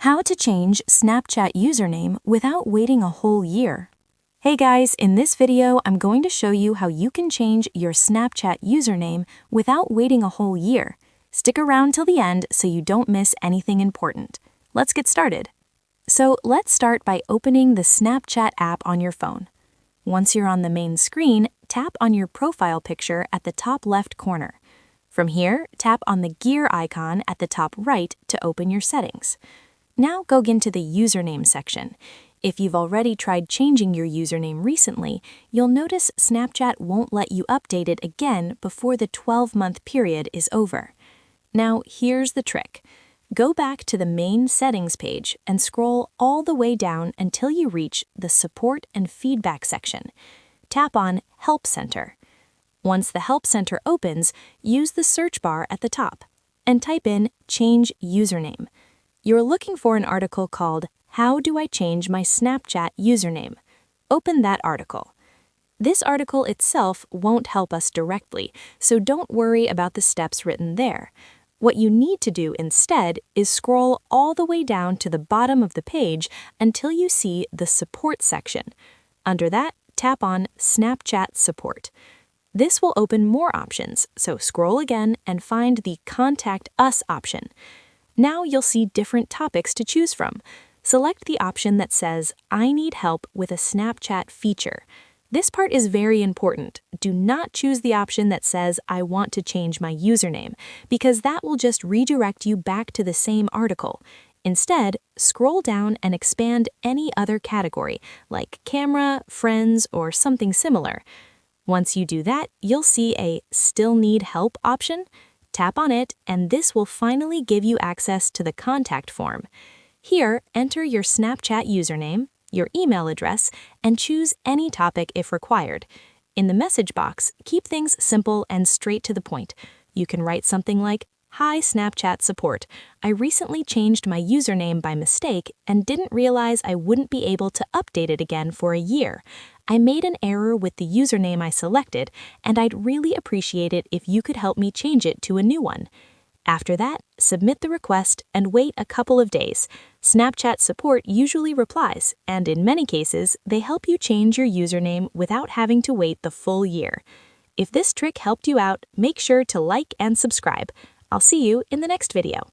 How to change Snapchat username without waiting a whole year. Hey guys, in this video, I'm going to show you how you can change your Snapchat username without waiting a whole year. Stick around till the end so you don't miss anything important. Let's get started. So let's start by opening the Snapchat app on your phone. Once you're on the main screen, tap on your profile picture at the top left corner. From here, tap on the gear icon at the top right to open your settings. Now go into the username section. If you've already tried changing your username recently, you'll notice Snapchat won't let you update it again before the 12-month period is over. Now here's the trick. Go back to the main settings page and scroll all the way down until you reach the Support and Feedback section. Tap on Help Center. Once the Help Center opens, use the search bar at the top and type in Change Username. You're looking for an article called How Do I Change My Snapchat Username? Open that article. This article itself won't help us directly, so don't worry about the steps written there. What you need to do instead is scroll all the way down to the bottom of the page until you see the Support section. Under that, tap on Snapchat Support. This will open more options, so scroll again and find the Contact Us option. Now you'll see different topics to choose from. Select the option that says, I need help with a Snapchat feature. This part is very important. Do not choose the option that says, I want to change my username, because that will just redirect you back to the same article. Instead, scroll down and expand any other category, like camera, friends, or something similar. Once you do that, you'll see a Still Need Help option. Tap on it, and this will finally give you access to the contact form. Here, enter your Snapchat username, your email address, and choose any topic if required. In the message box, keep things simple and straight to the point. You can write something like, Hi Snapchat support. I recently changed my username by mistake and didn't realize I wouldn't be able to update it again for a year. I made an error with the username I selected, and I'd really appreciate it if you could help me change it to a new one. After that, submit the request and wait a couple of days. Snapchat support usually replies, and in many cases, they help you change your username without having to wait the full year. If this trick helped you out, make sure to like and subscribe. I'll see you in the next video.